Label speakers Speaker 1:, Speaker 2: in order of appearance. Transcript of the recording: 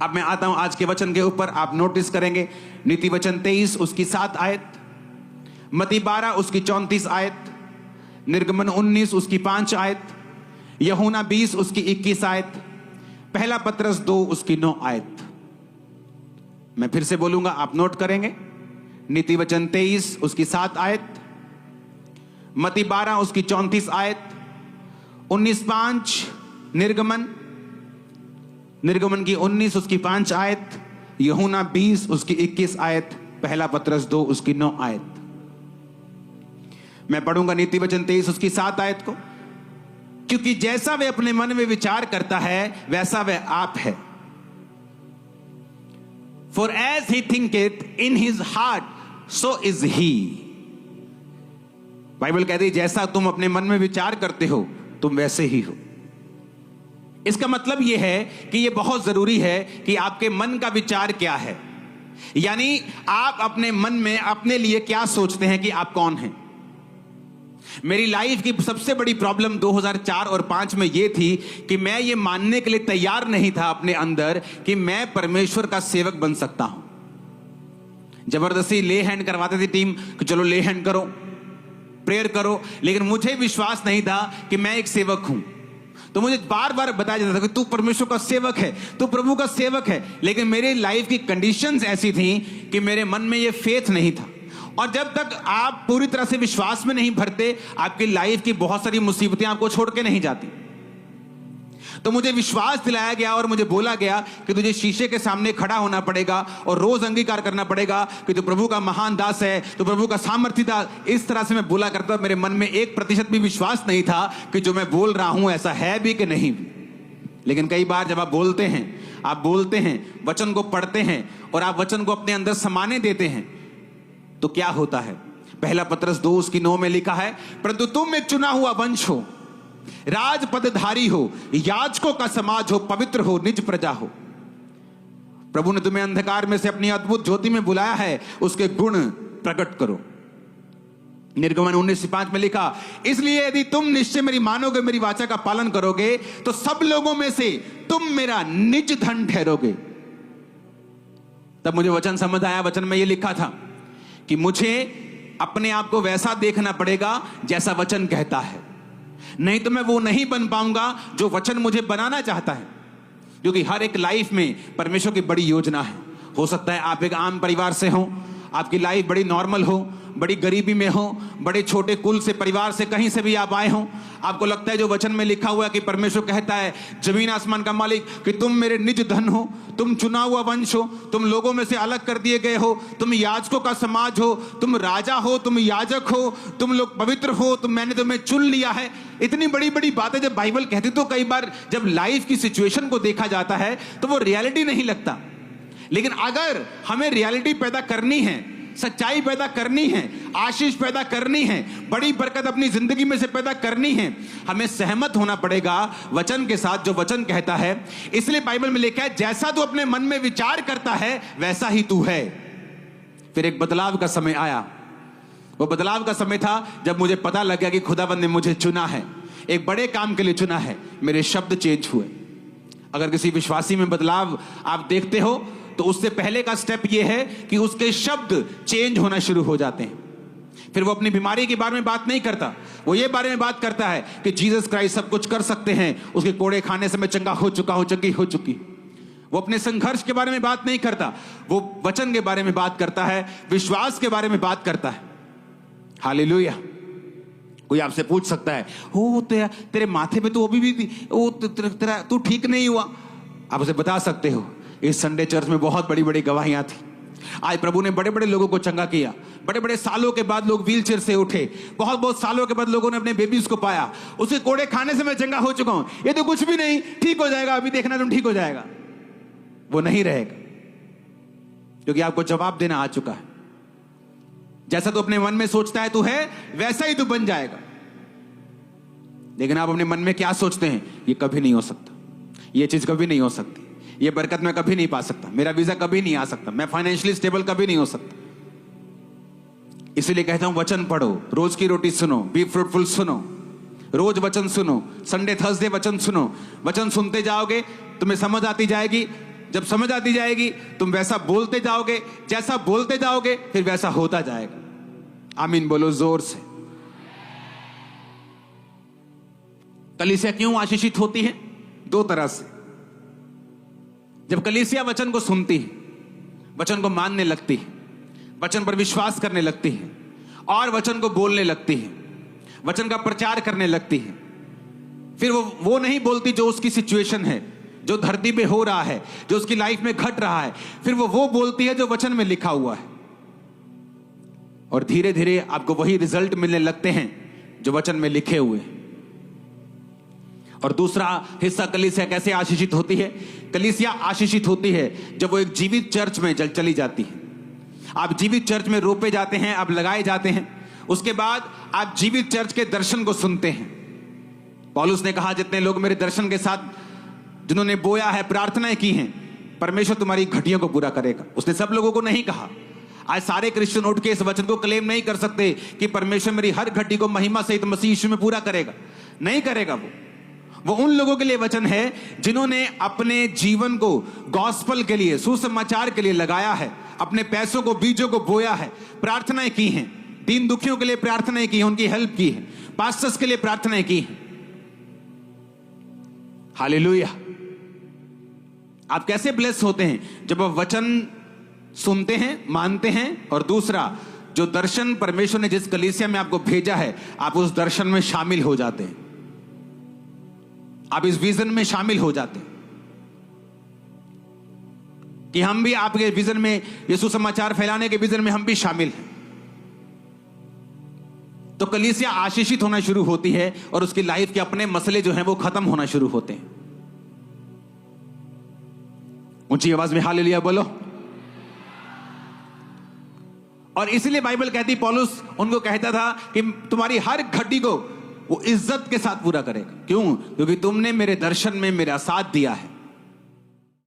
Speaker 1: अब मैं आता हूं आज के वचन के ऊपर। आप नोटिस करेंगे नीति वचन 23 उसकी 7 आयत, मती 12 उसकी 34 आयत, निर्गमन 19 उसकी 5 आयत, यूहन्ना 20 उसकी 21 आयत, पहला पत्रस 2 उसकी 9 आयत। मैं फिर से बोलूंगा, आप नोट करेंगे। नीति वचन 23 उसकी 7 आयत, मती 12 उसकी 34 आयत, 19:5 निर्गमन की 19 उसकी 5 आयत, यूहन्ना 20 उसकी 21 आयत, पहला पत्रस 2 उसकी 9 आयत। मैं पढ़ूंगा नीति वचन 23 उसकी 7 आयत को। क्योंकि जैसा वह अपने मन में विचार करता है वैसा वह आप है। For as he thinketh in his heart, so is he। Bible कहती है जैसा तुम अपने मन में विचार करते हो तुम वैसे ही हो। इसका मतलब यह है कि यह बहुत जरूरी है कि आपके मन का विचार क्या है, यानी आप अपने मन में अपने लिए क्या सोचते हैं कि आप कौन हैं। मेरी लाइफ की सबसे बड़ी प्रॉब्लम 2004 और 5 में यह थी कि मैं ये मानने के लिए तैयार नहीं था अपने अंदर कि मैं परमेश्वर का सेवक बन सकता हूं। जबरदस्ती ले हैंड करवाते थे टीम कि चलो ले हैंड करो, प्रेयर करो, लेकिन मुझे विश्वास नहीं था कि मैं एक सेवक हूं। तो मुझे बार बार बताया जाता था कि तू परमेश्वर का सेवक है, तू प्रभु का सेवक है, लेकिन मेरी लाइफ की कंडीशंस ऐसी थी कि मेरे मन में ये फेथ नहीं था। और जब तक आप पूरी तरह से विश्वास में नहीं भरते, आपकी लाइफ की बहुत सारी मुसीबतें आपको छोड़ के नहीं जाती। तो मुझे विश्वास दिलाया गया और मुझे बोला गया कि तुझे शीशे के सामने खड़ा होना पड़ेगा और रोज अंगीकार करना पड़ेगा कि तू प्रभु का महान दास है, तू प्रभु का सामर्थी दास। इस तरह से मैं बोला करता, मेरे मन में 1% भी विश्वास नहीं था कि जो मैं बोल रहा हूं ऐसा है भी कि नहीं भी। लेकिन कई बार जब आप बोलते हैं, वचन को पढ़ते हैं और आप वचन को अपने अंदर समाने देते हैं, तो क्या होता है। पहला पत्रस 2 उसकी 9 में लिखा है, परंतु तुम एक चुना हुआ वंश हो, राजपदधारी हो, याजकों का समाज हो, पवित्र हो, निज प्रजा हो। प्रभु ने तुम्हें अंधकार में से अपनी अद्भुत ज्योति में बुलाया है, उसके गुण प्रकट करो। निर्गमन 19:5 में लिखा, इसलिए यदि तुम निश्चय मेरी मानोगे, मेरी वाचा का पालन करोगे, तो सब लोगों में से तुम मेरा निज धन ठहरोगे। तब मुझे वचन समझ आया। वचन में यह लिखा था कि मुझे अपने आप को वैसा देखना पड़ेगा जैसा वचन कहता है, नहीं तो मैं वो नहीं बन पाऊंगा जो वचन मुझे बनाना चाहता है। क्योंकि हर एक लाइफ में परमेश्वर की बड़ी योजना है। हो सकता है आप एक आम परिवार से हो, आपकी लाइफ बड़ी नॉर्मल हो, बड़ी गरीबी में हो, बड़े छोटे कुल से परिवार से कहीं से भी आप आए हो। आपको लगता है जो वचन में लिखा हुआ है कि परमेश्वर कहता है, जमीन आसमान का मालिक, कि तुम मेरे निज धन हो, तुम चुना हुआ वंश हो, तुम लोगों में से अलग कर दिए गए हो, तुम याजकों का समाज हो, तुम राजा हो, तुम याजक हो, तुम लोग पवित्र हो, मैंने तुम्हें चुन लिया है। इतनी बड़ी बड़ी बातें जब बाइबल कहती, तो कई बार जब लाइफ की सिचुएशन को देखा जाता है तो वो रियलिटी नहीं लगता। लेकिन अगर हमें रियलिटी पैदा करनी है, सच्चाई पैदा करनी है, आशीष पैदा करनी है, बड़ी बरकत अपनी जिंदगी में से पैदा करनी है, हमें सहमत होना पड़ेगा वचन के साथ जो वचन कहता है। इसलिए बाइबल में लिखा है, जैसा तू अपने मन में विचार करता है वैसा ही तू है। फिर एक बदलाव का समय आया। वो बदलाव का समय था जब मुझे पता लग गया कि खुदावंद ने मुझे चुना है, एक बड़े काम के लिए चुना है। मेरे शब्द चेंज हुए। अगर किसी विश्वासी में बदलाव आप देखते हो तो उससे पहले का स्टेप यह है कि उसके शब्द चेंज होना शुरू हो जाते हैं। फिर वो अपनी बीमारी के बारे में बात नहीं करता, वो ये बारे में बात करता है कि जीसस क्राइस्ट सब कुछ कर सकते हैं, उसके कोड़े खाने से मैं चंगा हो चुका हूं, चंगी हो चुकी। वो अपने संघर्ष के बारे में बात नहीं करता, वो वचन के बारे में बात करता है, विश्वास के बारे में बात करता है। हालेलुया। कोई आपसे पूछ सकता है, हो तेरे माथे पे तो अभी भी तेरा तू ठीक नहीं हुआ। आप उसे बता सकते हो, इस संडे चर्च में बहुत बड़ी बड़ी गवाहियां थी। आज प्रभु ने बड़े बड़े लोगों को चंगा किया, बड़े बड़े सालों के बाद लोग व्हील चेयर से उठे, बहुत बहुत सालों के बाद लोगों ने अपने बेबीज को पाया। उसके कोड़े खाने से मैं चंगा हो चुका हूं, ये तो कुछ भी नहीं, ठीक हो जाएगा, अभी देखना तुम ठीक हो जाएगा। वो नहीं रहेगा, क्योंकि आपको जवाब देना आ चुका है। जैसा तू अपने मन में सोचता है तू है, वैसा ही तू बन जाएगा। लेकिन आप अपने मन में क्या सोचते हैं, ये कभी नहीं हो सकता, ये चीज कभी नहीं हो सकती, ये बरकत मैं कभी नहीं पा सकता, मेरा वीजा कभी नहीं आ सकता, मैं फाइनेंशियली स्टेबल कभी नहीं हो सकता। इसीलिए कहता हूं वचन पढ़ो, रोज की रोटी सुनो, बी फ्रूटफुल सुनो, रोज वचन सुनो, संडे थर्सडे वचन सुनो। वचन सुनते जाओगे तुम्हें समझ आती जाएगी जब समझ आती जाएगी तुम वैसा बोलते जाओगे, जैसा बोलते जाओगे फिर वैसा होता जाएगा। आमीन बोलो जोर से। कलीसिया क्यों आशीषित होती है? दो तरह से। जब कलीसिया वचन को सुनती है, वचन को मानने लगती है, वचन पर विश्वास करने लगती है और वचन को बोलने लगती है, वचन का प्रचार करने लगती है, फिर वो नहीं बोलती जो उसकी सिचुएशन है, जो धरती पे हो रहा है, जो उसकी लाइफ में घट रहा है, फिर वो बोलती है जो वचन में लिखा हुआ है। और धीरे धीरे आपको वही रिजल्ट मिलने लगते हैं जो वचन में लिखे हुए हैं। और दूसरा हिस्सा कलीसिया कैसे आशीषित होती है? कलीसिया आशीषित होती है जब वो एक जीवित चर्च में चली जाती है। आप जीवित चर्च में रोपे जाते हैं, आप लगाए जाते हैं, उसके बाद आप जीवित चर्च के दर्शन को सुनते हैं। पौलुस ने कहा, जितने लोग मेरे दर्शन के साथ जिन्होंने बोया है, प्रार्थनाएं की हैं, परमेश्वर तुम्हारी घटियों को पूरा करेगा। उसने सब लोगों को नहीं कहा। आज सारे क्रिश्चियन उठ के इस वचन को क्लेम नहीं कर सकते कि परमेश्वर मेरी हर घटी को महिमा सहित मसीह यीशु में पूरा करेगा। नहीं करेगा। वो उन लोगों के लिए वचन है जिन्होंने अपने जीवन को गॉस्पल के लिए, सुसमाचार के लिए लगाया है, अपने पैसों को, बीजों को बोया है, प्रार्थनाएं की हैं, दीन दुखियों के लिए प्रार्थनाएं की हैं, उनकी हेल्प की है, पास्टर्स के लिए प्रार्थनाएं की हैं। हालेलुया। आप कैसे ब्लेस होते हैं? जब आप वचन सुनते हैं, मानते हैं, और दूसरा जो दर्शन परमेश्वर ने जिस कलीसिया में आपको भेजा है, आप उस दर्शन में शामिल हो जाते हैं, आप इस विजन में शामिल हो जाते हैं कि हम भी आपके विजन में, यीशु समाचार फैलाने के विजन में हम भी शामिल हैं। तो कलीसिया आशीषित होना शुरू होती है और उसकी लाइफ के अपने मसले जो हैं वो खत्म होना शुरू होते हैं। ऊंची आवाज में हालेलुया बोलो। और इसलिए बाइबल कहती, पौलुस उनको कहता था कि तुम्हारी हर घटी को वो इज्जत के साथ पूरा करेगा। क्यों? क्योंकि तुमने मेरे दर्शन में मेरा साथ दिया है।